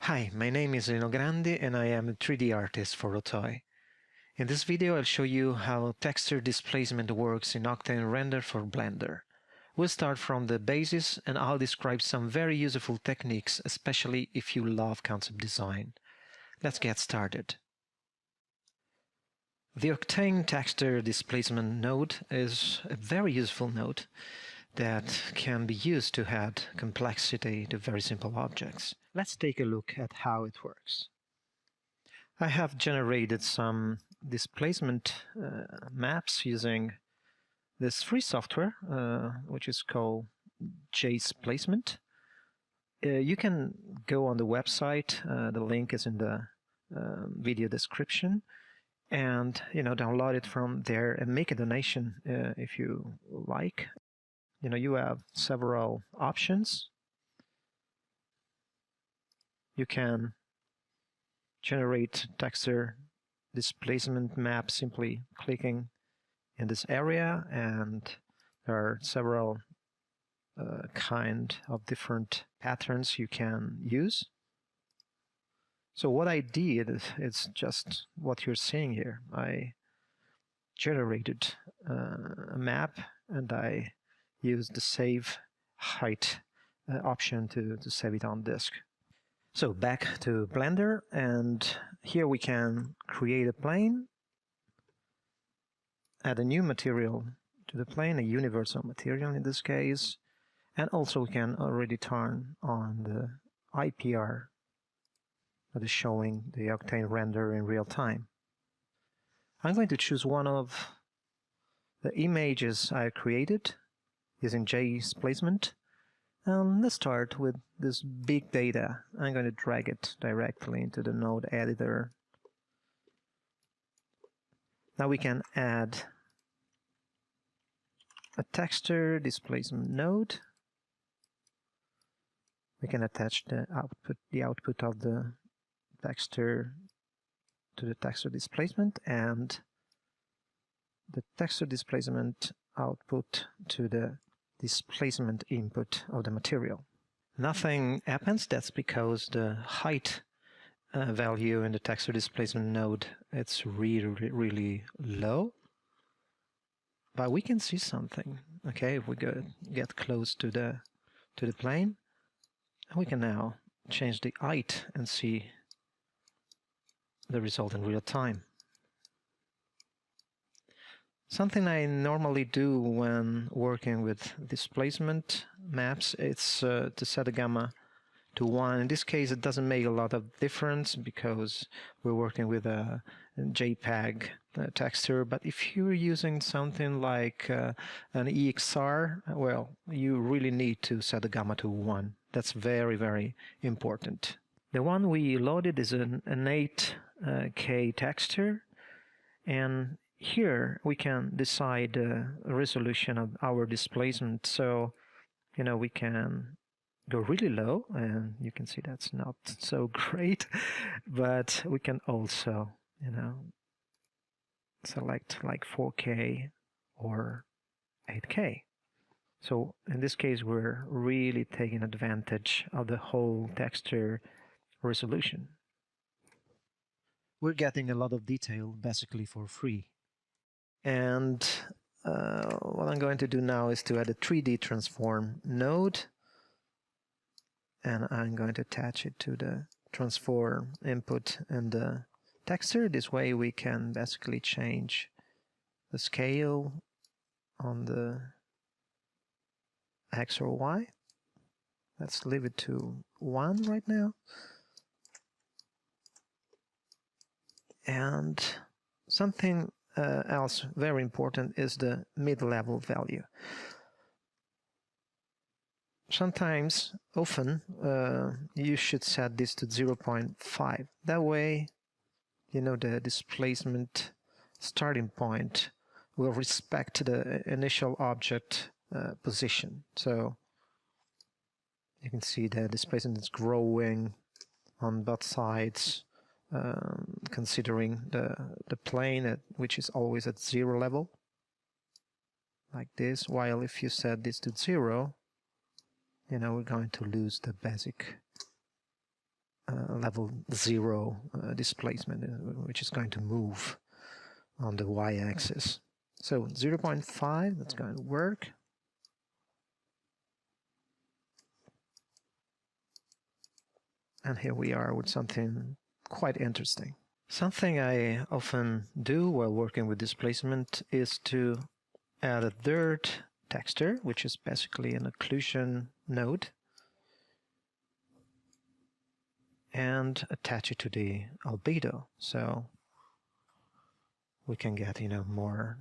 Hi, my name is Lino Grandi and I am a 3D artist for Octane. In this video I'll show you how texture displacement works in Octane Render for Blender. We'll start from the basis and I'll describe some very useful techniques, especially if you love concept design. Let's get started. The Octane Texture Displacement node is a very useful node that can be used to add complexity to very simple objects. Let's take a look at how it works. I have generated some displacement maps using this free software, which is called Displacement. You can go on the website, the link is in the video description, and download it from there and make a donation if you like. You have several options. You can generate texture displacement map simply clicking in this area, and there are several kind of different patterns you can use. So what I did is just what you're seeing here. I generated a map and I used the save height option to save it on disk. So back to Blender, and here we can create a plane, add a new material to the plane, a universal material in this case, and also we can already turn on the IPR that is showing the Octane Render in real time. I'm going to choose one of the images I created using Displacement. Let's start with this big data. I'm going to drag it directly into the node editor. Now we can add a texture displacement node. We can attach the output of the texture to the texture displacement, and the texture displacement output to the displacement input of the material. Nothing happens. That's because the height value in the texture displacement node, it's really low. But we can see something. Okay, if we get close to the plane, we can now change the height and see the result in real time. Something I normally do when working with displacement maps, it's to set the gamma to 1. In this case, it doesn't make a lot of difference because we're working with a JPEG texture. But if you're using something like an EXR, well, you really need to set the gamma to 1. That's very important. The one we loaded is an 8K texture, and here we can decide the resolution of our displacement. So, we can go really low, and you can see that's not so great, but we can also, select like 4K or 8K. So in this case, we're really taking advantage of the whole texture resolution. We're getting a lot of detail basically for free. And what I'm going to do now is to add a 3D transform node, and I'm going to attach it to the transform input and the texture. This way we can basically change the scale on the X or Y. Let's leave it to 1 right now. And something else very important is the mid-level value. Often, you should set this to 0.5. That way, the displacement starting point will respect the initial object position. So you can see the displacement is growing on both sides, considering the plane which is always at 0 level, like this. While if you set this to 0, we're going to lose the basic level 0 displacement, which is going to move on the y-axis. So 0.5, that's going to work. And here we are with something quite interesting. Something I often do while working with displacement is to add a third texture, which is basically an occlusion node, and attach it to the albedo, so we can get, more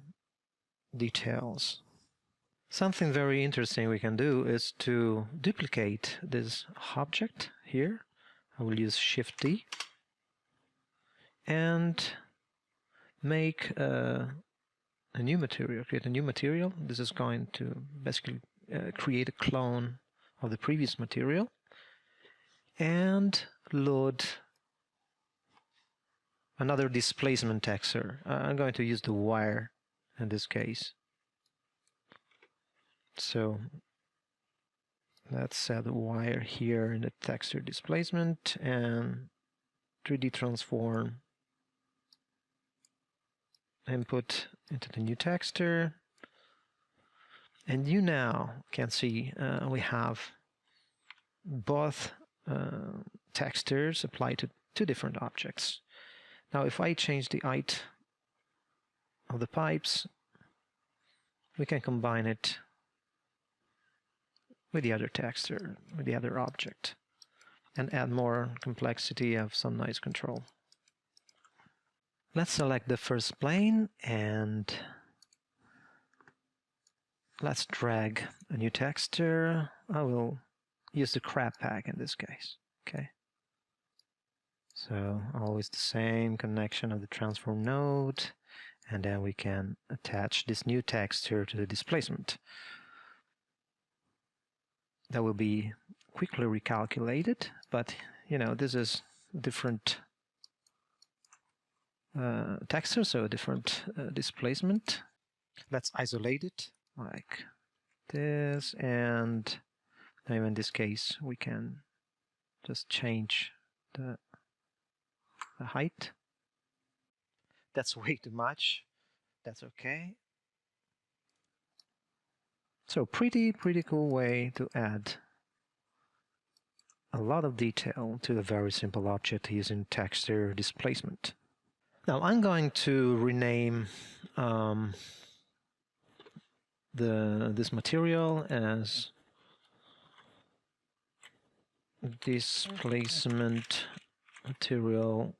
details. Something very interesting we can do is to duplicate this object here. I will use Shift-D and make a new material, create a new material. This is going to basically create a clone of the previous material and load another displacement texture. I'm going to use the wire in this case. So let's set the wire here in the texture displacement and 3D transform input into the new texture. And you now can see we have both textures applied to two different objects. Now if I change the height of the pipes, we can combine it with the other texture, with the other object, and add more complexity of some noise control. Let's select the first plane and let's drag a new texture. I will use the crab pack in this case. Okay. So always the same connection of the transform node, and then we can attach this new texture to the displacement. That will be quickly recalculated, but this is different texture, so a different displacement. Let's isolate it like this, and now in this case we can just change the height. That's way too much. That's okay. So pretty cool way to add a lot of detail to a very simple object using texture displacement. Now I'm going to rename this material as Displacement Material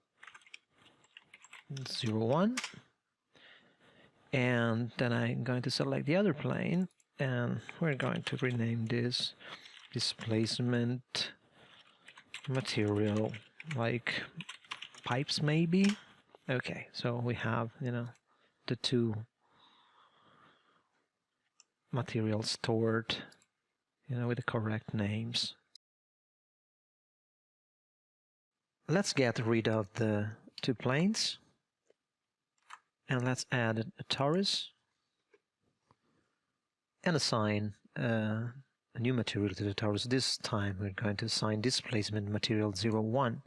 01, and then I'm going to select the other plane, and we're going to rename this Displacement Material, like pipes maybe. Okay, so we have the two materials stored with the correct names. Let's get rid of the two planes and let's add a torus and assign a new material to the torus. This time we're going to assign Displacement Material 01,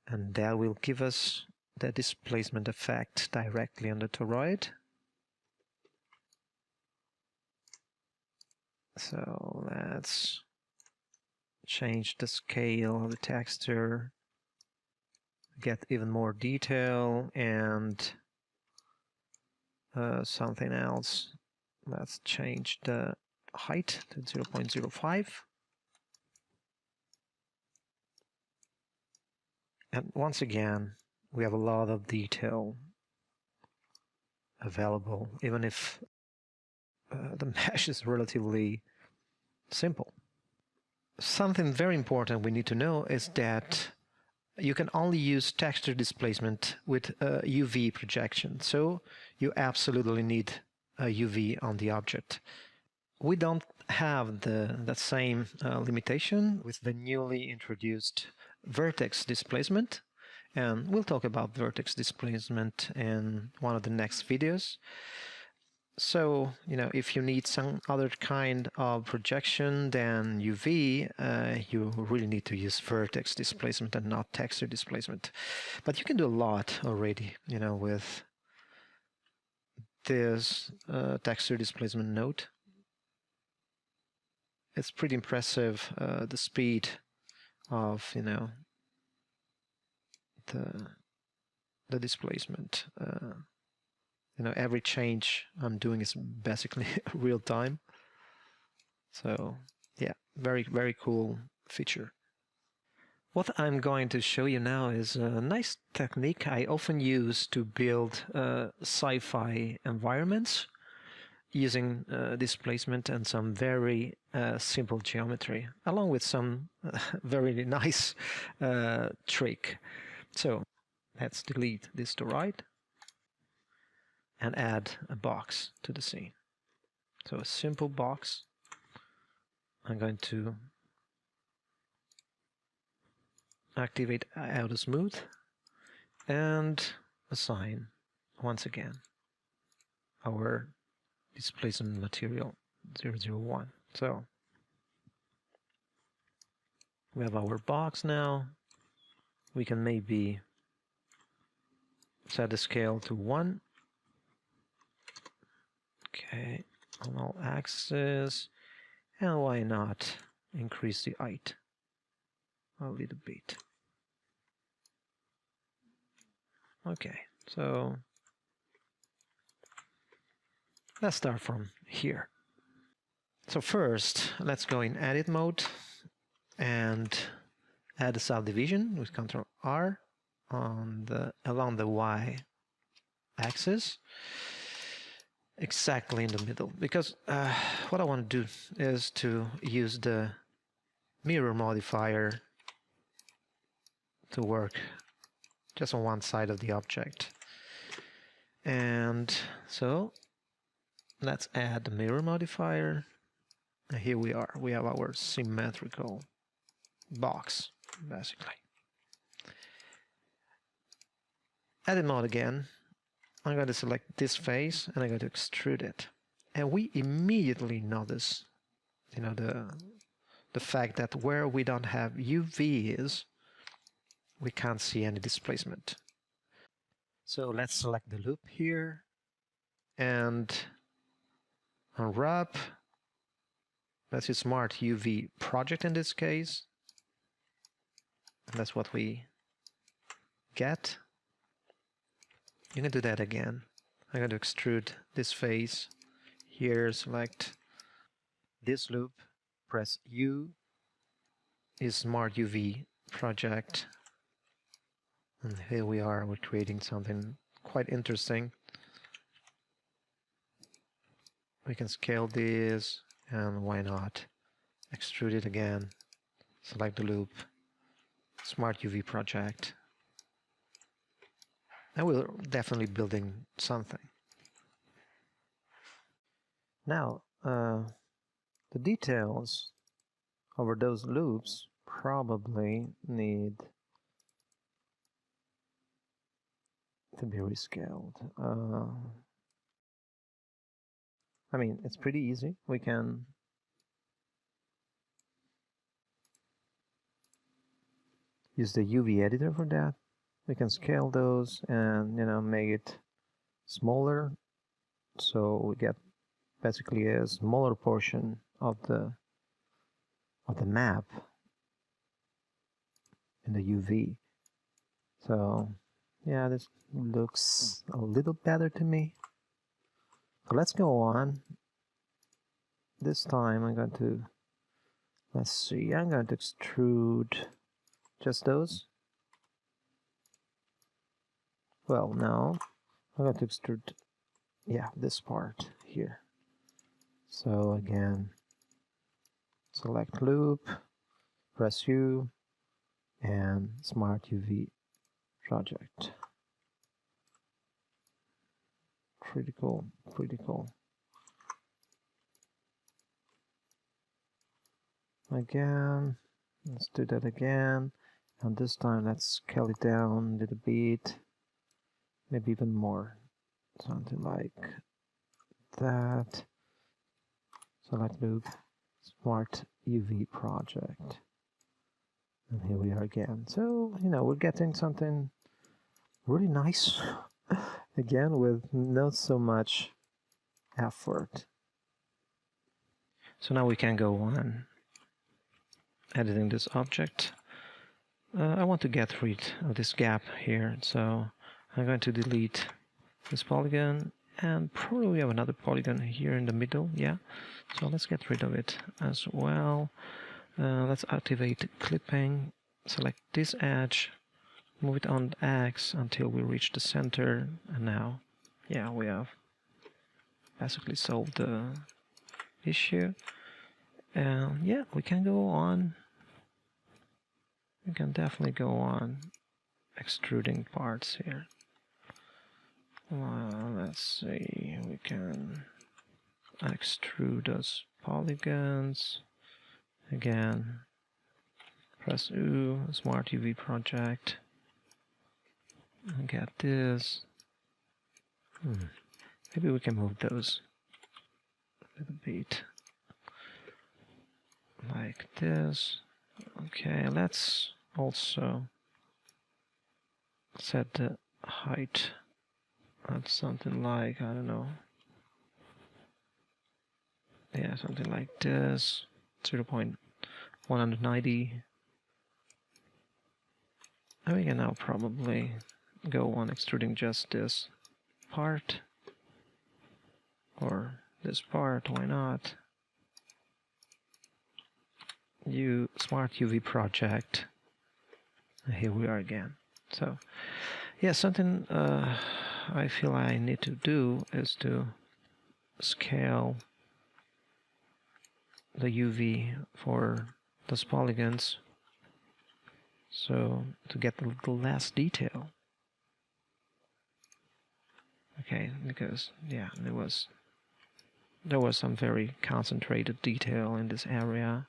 and that will give us the displacement effect directly on the toroid. So let's change the scale of the texture, get even more detail, and something else. Let's change the height to 0.05. And once again, we have a lot of detail available, even if the mesh is relatively simple. Something very important we need to know is that you can only use texture displacement with UV projection. So you absolutely need a UV on the object. We don't have that same limitation with the newly introduced vertex displacement, and we'll talk about vertex displacement in one of the next videos. So, if you need some other kind of projection than UV, you really need to use vertex displacement and not texture displacement. But you can do a lot already, with this texture displacement node. It's pretty impressive, the speed of, the displacement. Every change I'm doing is basically real time. So yeah, very, very cool feature. What I'm going to show you now is a nice technique I often use to build sci-fi environments using displacement and some very simple geometry, along with some very nice trick. So let's delete this to right and add a box to the scene. So a simple box. I'm going to activate auto smooth and assign once again our displacement material 001. So we have our box now. We can maybe set the scale to 1. Okay, on all axes, and why not increase the height a little bit. Okay, so let's start from here. So first, let's go in edit mode and add a subdivision with Ctrl R on along the Y axis, exactly in the middle, because what I want to do is to use the mirror modifier to work just on one side of the object. And so let's add the mirror modifier. And here we are. We have our symmetrical box, basically. Edit mode again. I'm going to select this face and I'm going to extrude it. And we immediately notice, the fact that where we don't have UVs, we can't see any displacement. So let's select the loop here and unwrap. Let's use Smart UV project in this case. And that's what we get. You can do that again. I'm going to extrude this face. Here, select this loop, press U, is Smart UV project. And here we are, we're creating something quite interesting. We can scale this, and why not extrude it again. Select the loop, Smart UV project. And we're definitely building something. Now, the details over those loops probably need to be rescaled. I mean, it's pretty easy. We can use the UV editor for that. We can scale those and make it smaller, so we get basically a smaller portion of the map in the UV. So yeah, this looks a little better to me. So let's go on. This time I'm going to, let's see, I'm going to extrude just those. Well, no, I'm going to extrude, yeah, this part here. So again, select loop, press U, and Smart UV project. Pretty cool, pretty cool. Again, let's do that again. And this time let's scale it down a little bit. Maybe even more. Something like that. Select loop, smart UV project. And here we are again. So, you know, we're getting something really nice. Again, with not so much effort. So now we can go on editing this object. I want to get rid of this gap here, so I'm going to delete this polygon, and probably we have another polygon here in the middle, yeah. So let's get rid of it as well. Let's activate clipping, select this edge, move it on the X until we reach the center, and now, yeah, we have basically solved the issue. And yeah, we can go on. We can definitely go on extruding parts here. Let's see, we can extrude those polygons. Again, press U, Smart UV project, and get this. Maybe we can move those a little bit like this. Okay, let's also set the height at something like, I don't know, yeah, something like this, 0.190. And we can now probably go on extruding just this part, or this part, why not? Smart UV project. And here we are again. So, yeah, something I feel I need to do is to scale the UV for those polygons, so to get a little less detail. Okay, because yeah, there was some very concentrated detail in this area.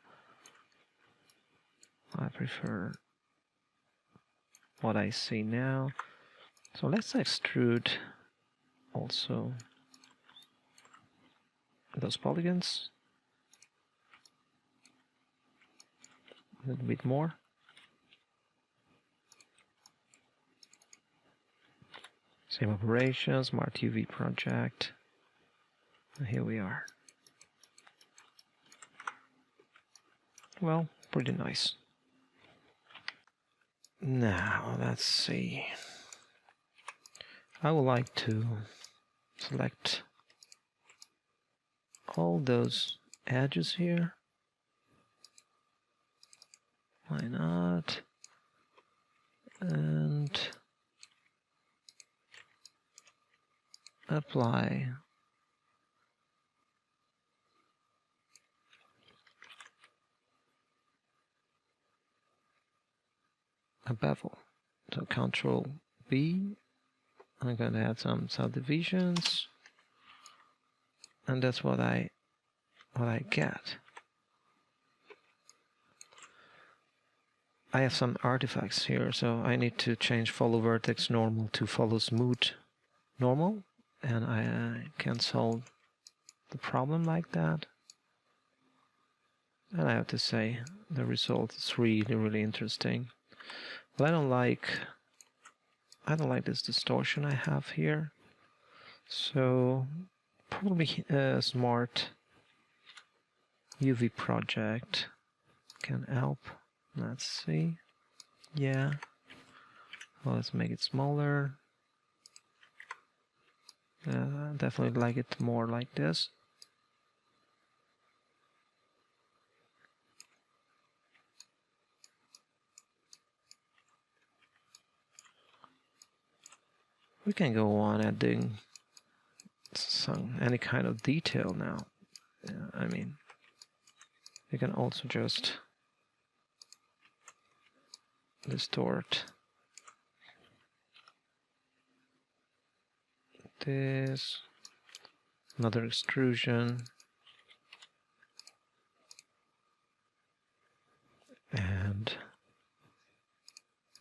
I prefer what I see now. So let's extrude also those polygons a little bit more. Same operation, Smart UV project. And here we are. Well, pretty nice. Now, let's see. I would like to select all those edges here. Why not? And apply a bevel. So Control B. I'm going to add some subdivisions, and that's what I get. I have some artifacts here, so I need to change follow vertex normal to follow smooth normal, and I can solve the problem like that. And I have to say the result is really interesting. But I don't like this distortion I have here, so probably a Smart UV project can help. Let's see. Yeah. Well, let's make it smaller. Definitely like it more like this. We can go on adding any kind of detail now. I mean, we can also just distort this, another extrusion, and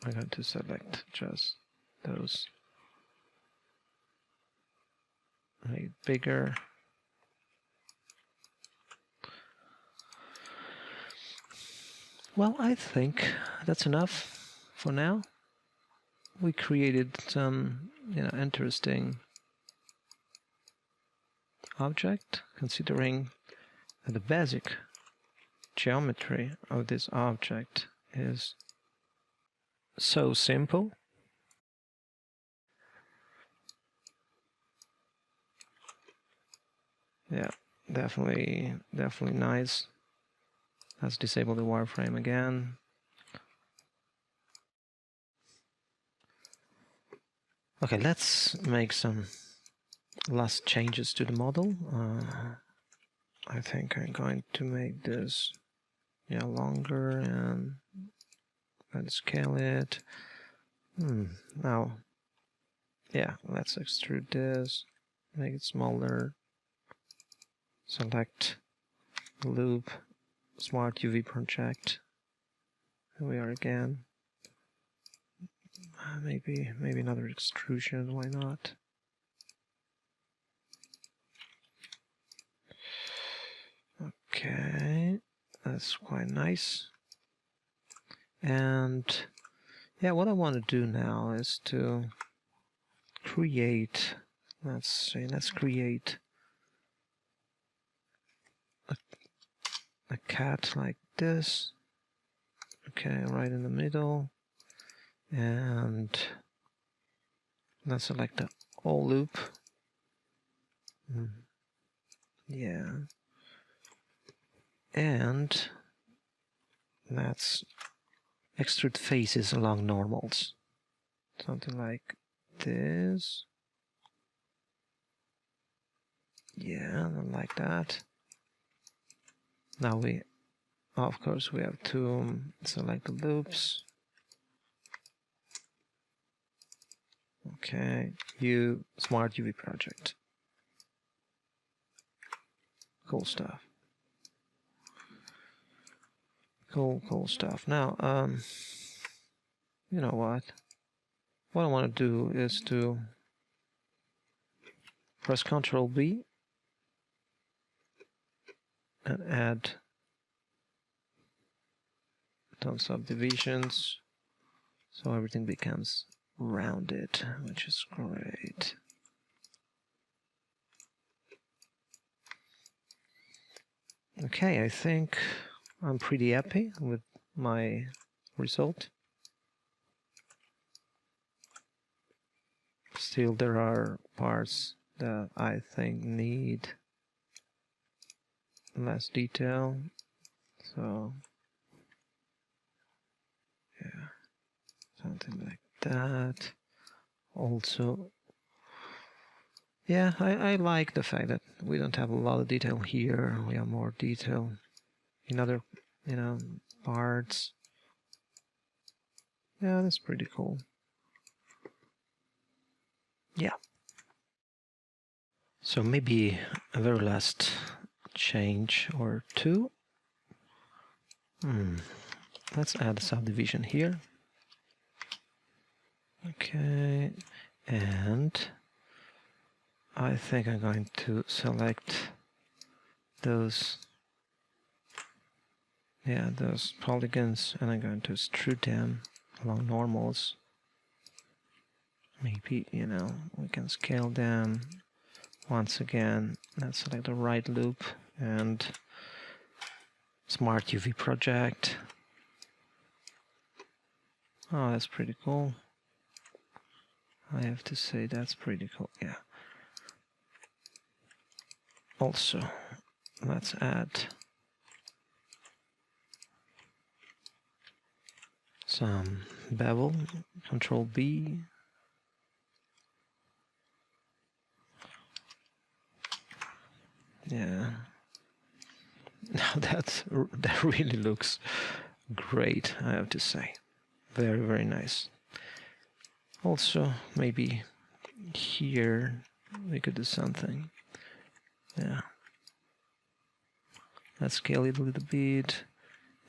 I'm going to select just those, make it bigger, Well, I think that's enough for now. We created some, interesting object, considering that the basic geometry of this object is so simple. Yeah, definitely nice. Let's disable the wireframe again. Okay, let's make some last changes to the model. I think I'm going to make this longer and scale it. Now, let's extrude this, make it smaller. Select loop, smart UV project. Here we are again. Maybe another extrusion, why not? Okay, that's quite nice. And what I want to do now is to create, let's create a cat like this. Okay, right in the middle. And let's select the all loop. Yeah. And let's extrude faces along normals. Something like this. Yeah, like that. Now of course, we have to select the loops. Okay, smart UV project. Cool stuff. Cool stuff. Now, you know what? What I want to do is to press Ctrl B and add some subdivisions so everything becomes rounded, which is great. Okay, I think I'm pretty happy with my result. Still, there are parts that I think need less detail, so yeah, something like that. Also, I like the fact that we don't have a lot of detail here. We have more detail in other, parts. Yeah, that's pretty cool. Yeah. So maybe a very last change or two. Let's add a subdivision here. Okay, and I think I'm going to select those polygons, and I'm going to extrude them along normals. Maybe, we can scale them. Once again, let's select the right loop and smart UV project. Oh, that's pretty cool. I have to say that's pretty cool, yeah. Also, let's add some bevel, Control B. Yeah. Now that really looks great, I have to say. Very, very nice. Also, maybe here we could do something. Yeah. Let's scale it a little bit,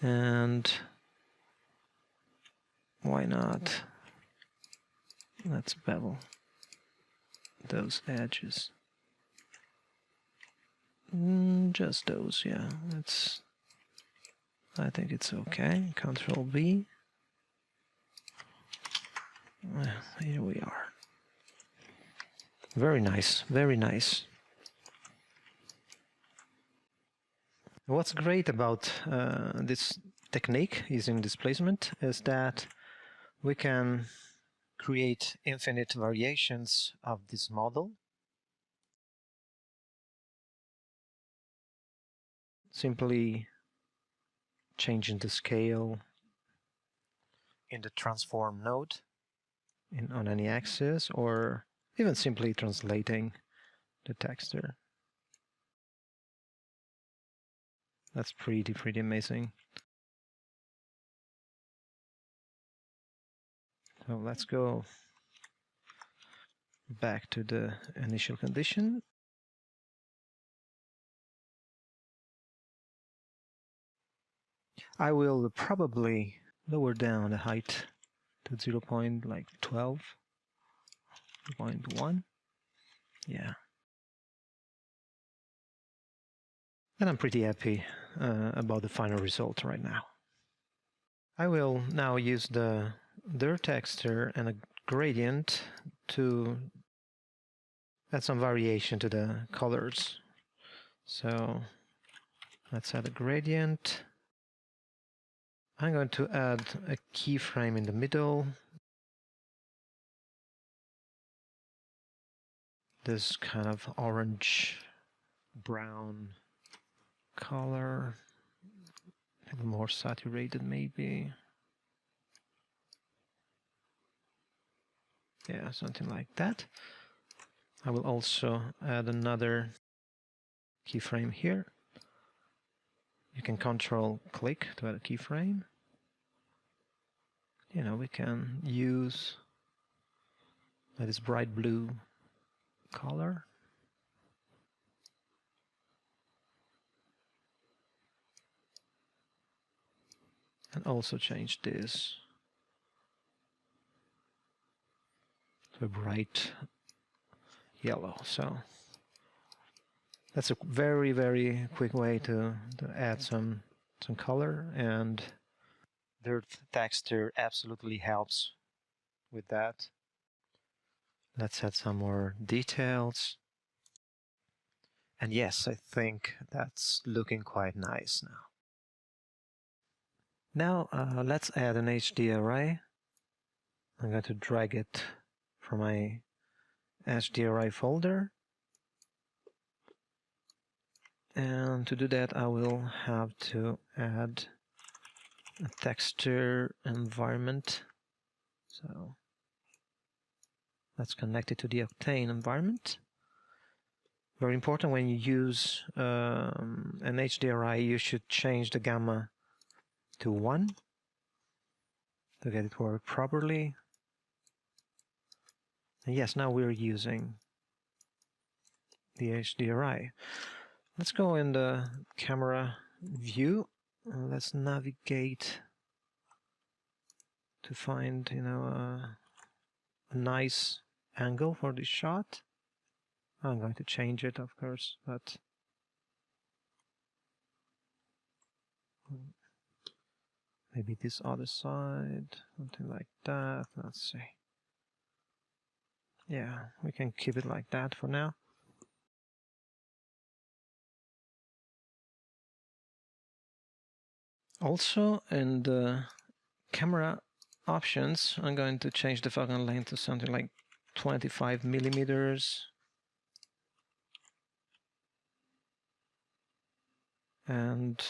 and why not? Let's bevel those edges. Just those, yeah. I think it's okay. Control B. Well, here we are. Very nice, very nice. What's great about this technique using displacement is that we can create infinite variations of this model. Simply changing the scale in the transform node on any axis, or even simply translating the texture. That's pretty amazing. So let's go back to the initial condition. I will probably lower down the height to 0.12, 0.1. Yeah. And I'm pretty happy about the final result right now. I will now use the dirt texture and a gradient to add some variation to the colors. So let's add a gradient. I'm going to add a keyframe in the middle. This kind of orange brown color, a little more saturated maybe. Yeah, something like that. I will also add another keyframe here. You can control click to add a keyframe. You know, we can use this bright blue color. And also change this to a bright yellow. So that's a very quick way to add some color, and dirt texture absolutely helps with that. Let's add some more details. And yes, I think that's looking quite nice now. Now let's add an HD array. I'm going to drag it from my HD array folder. And to do that, I will have to add a texture environment. So let's connect it to the Octane environment. Very important, when you use an HDRI, you should change the gamma to 1 to get it to work properly. And yes, now we're using the HDRI. Let's go in the camera view. Let's navigate to find, a nice angle for this shot. I'm going to change it, of course, but maybe this other side, something like that. Let's see. Yeah, we can keep it like that for now. Also, in the camera options, I'm going to change the focal length to something like 25 millimeters. And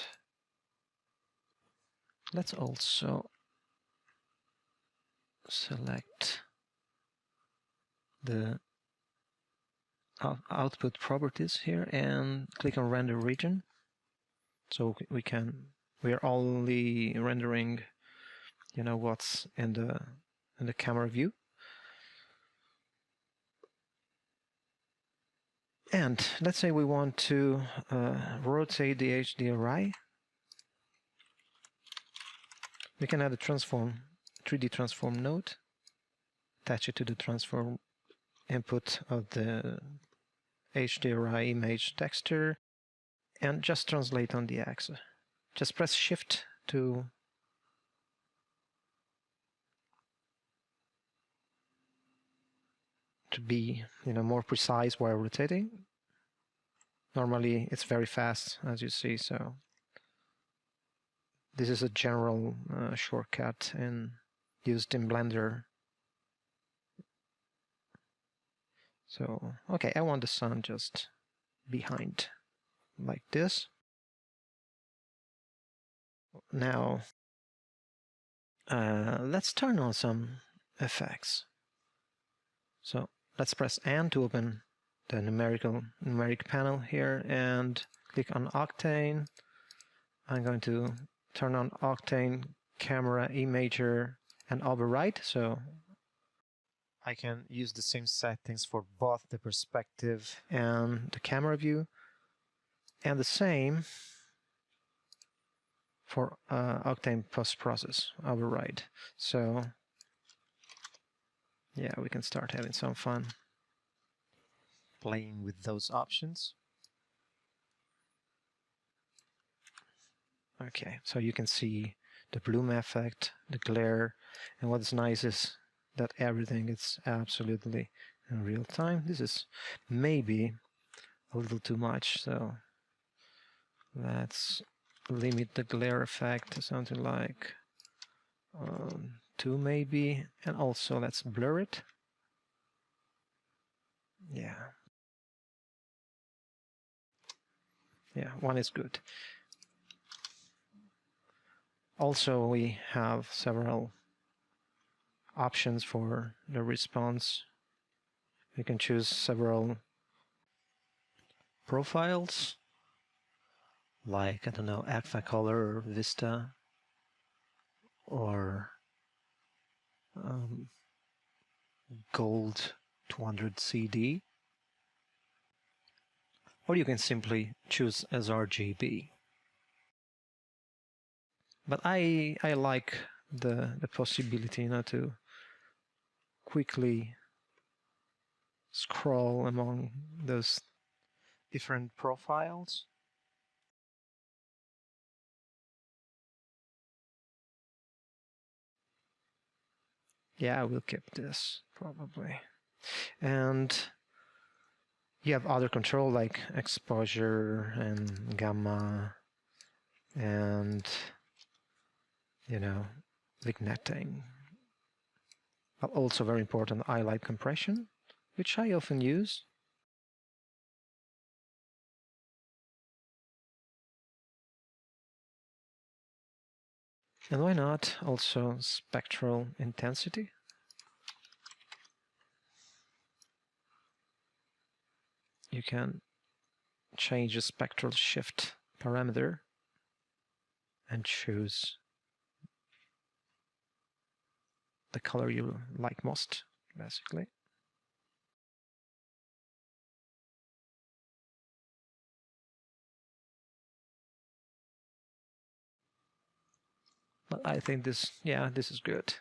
let's also select the output properties here and click on render region. So we are only rendering, what's in the camera view. And let's say we want to rotate the HDRI. We can add a 3D transform node, attach it to the transform input of the HDRI image texture, and just translate on the axis. Just press Shift to be, more precise while rotating. Normally it's very fast, as you see, so this is a general shortcut used in Blender. So, okay, I want the sun just behind, like this. Now, let's turn on some effects. So let's press N to open the numeric panel here and click on Octane. I'm going to turn on Octane Camera Imager and Override, so I can use the same settings for both the perspective and the camera view, and the same for Octane post-process override. So yeah, we can start having some fun playing with those options. Okay, so you can see the bloom effect, the glare, and what's nice is that everything is absolutely in real time. This is maybe a little too much, so let's limit the glare effect to something like 2 maybe, and also let's blur it. Yeah, 1 is good. Also, we have several options for the response. We can choose several profiles, like, I don't know, Agfa Color or Vista, or Gold 200 CD, or you can simply choose as RGB. But I like the possibility, to quickly scroll among those different profiles. Yeah, I will keep this probably. And you have other control like exposure and gamma and, vignetting. But also very important, highlight compression, which I often use. And why not also spectral intensity? You can change the spectral shift parameter and choose the color you like most, basically. But I think this is good.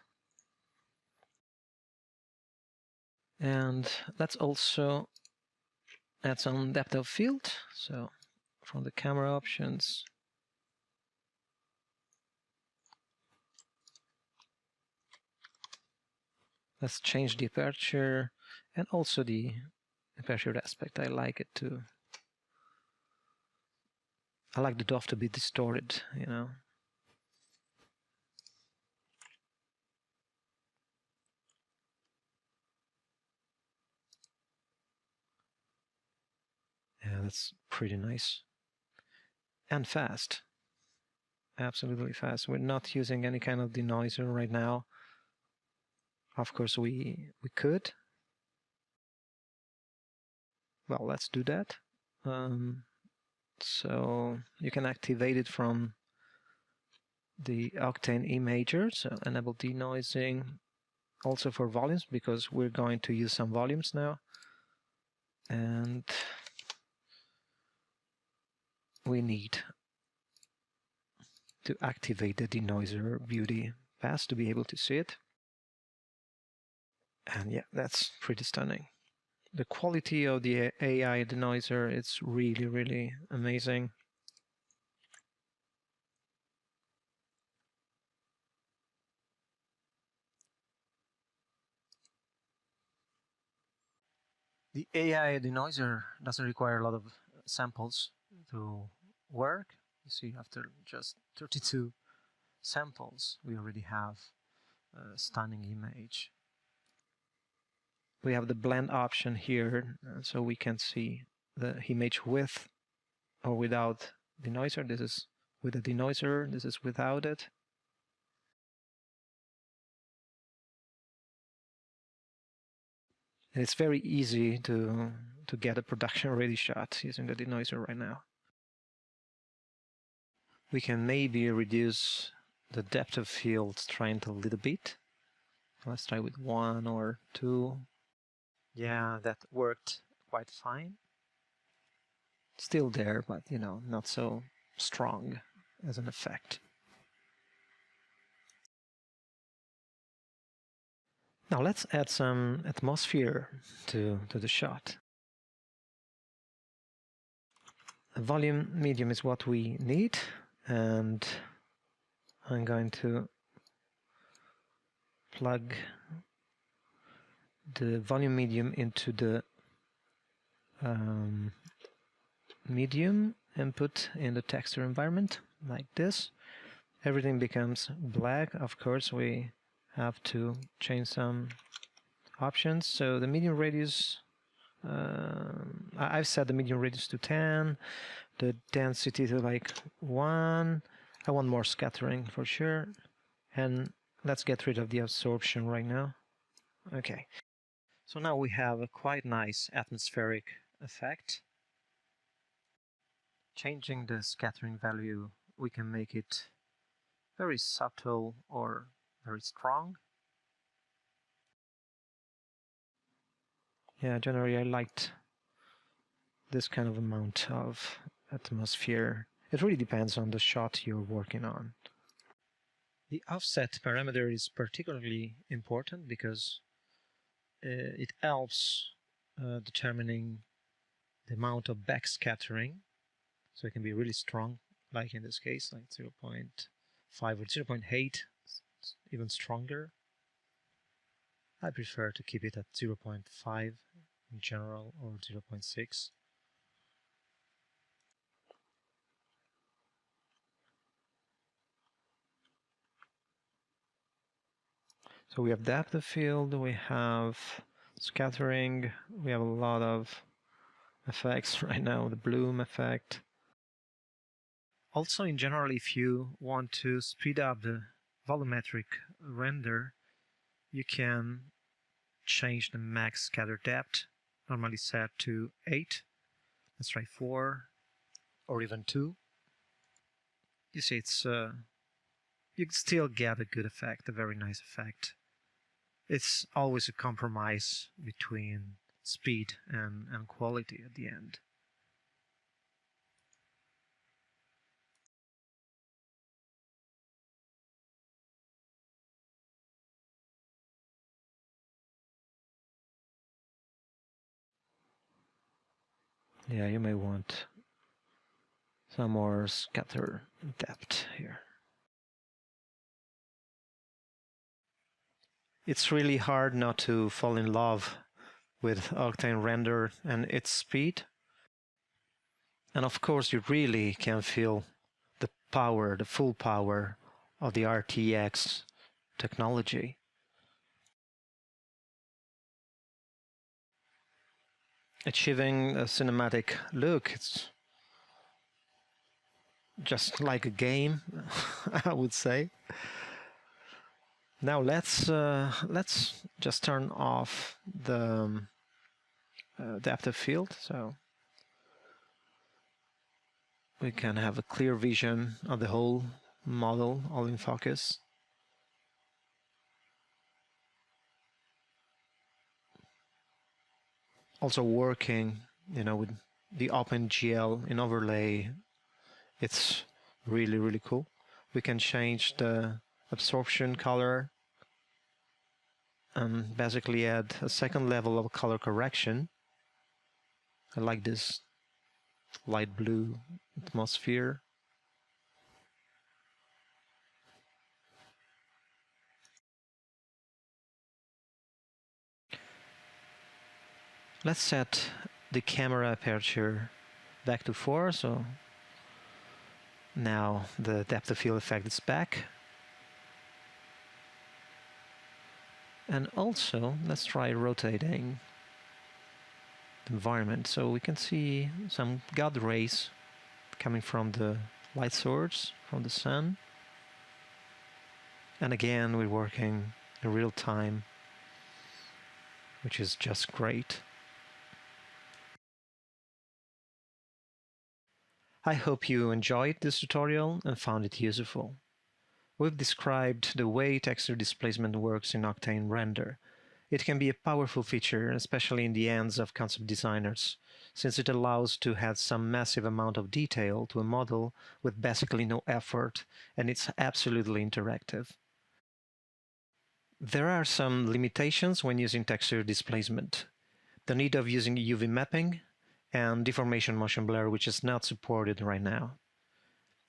And let's also add some depth of field. So from the camera options, let's change the aperture and also the aperture aspect. I like it too. I like the dot to be distorted, Yeah, that's pretty nice. And fast. Absolutely fast. We're not using any kind of denoiser right now. Of course, we could. Well, let's do that. So you can activate it from the Octane Imager, so enable denoising also for volumes, because we're going to use some volumes now. And we need to activate the denoiser beauty pass to be able to see it. And yeah, that's pretty stunning. The quality of the AI denoiser, it's really, really amazing. The AI denoiser doesn't require a lot of samples to work. You see, after just 32 samples, we already have a stunning image. We have the blend option here, so we can see the image with or without denoiser. This is with a denoiser, this is without it. And it's very easy to get a production-ready shot using the denoiser right now. We can maybe reduce the depth of field strength a little bit. Let's try with 1 or 2. Yeah, that worked quite fine. Still there, but you know, not so strong as an effect. Now let's add some atmosphere to the shot. A volume medium is what we need, and I'm going to plug the volume medium into the medium input in the texture environment, like this. Everything becomes black. Of course, we have to change some options. So the medium radius, I've set the medium radius to 10, the density to like 1. I want more scattering for sure. And let's get rid of the absorption right now. Okay. So now we have a quite nice atmospheric effect. Changing the scattering value, we can make it very subtle or very strong. Yeah, generally I liked this kind of amount of atmosphere. It really depends on the shot you're working on. The offset parameter is particularly important because it helps determining the amount of backscattering. So it can be really strong, like in this case, like 0.5 or 0.8, even stronger. I prefer to keep it at 0.5 in general, or 0.6. So we have depth of field, we have scattering, we have a lot of effects right now, the bloom effect. Also, in general, if you want to speed up the volumetric render, you can change the max scatter depth, normally set to 8. Let's try 4 or even 2. You see, it's you still get a good effect, a very nice effect. It's always a compromise between speed and quality at the end. Yeah, you may want some more scatter depth here. It's really hard not to fall in love with Octane Render and its speed. And of course, you really can feel the power, the full power of the RTX technology. Achieving a cinematic look, it's just like a game, I would say. Now let's just turn off the depth of field, so we can have a clear vision of the whole model, all in focus. Also working, you know, with the OpenGL in overlay, it's really, really cool. We can change the absorption color and basically add a second level of color correction. I like this light blue atmosphere. Let's set the camera aperture back to 4, so now the depth of field effect is back. And also, let's try rotating the environment so we can see some God rays coming from the light source, from the sun. And again, we're working in real time, which is just great. I hope you enjoyed this tutorial and found it useful. We've described the way texture displacement works in Octane Render. It can be a powerful feature, especially in the hands of concept designers, since it allows to add some massive amount of detail to a model with basically no effort, and it's absolutely interactive. There are some limitations when using texture displacement. The need of using UV mapping and deformation motion blur, which is not supported right now.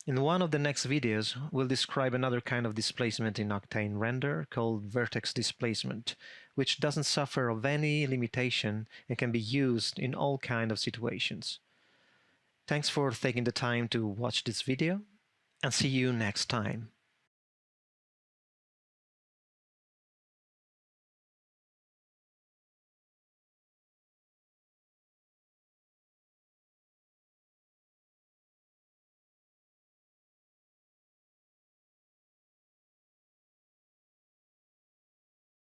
In one of the next videos, we'll describe another kind of displacement in Octane Render called vertex displacement, which doesn't suffer of any limitation and can be used in all kinds of situations. Thanks for taking the time to watch this video, and see you next time.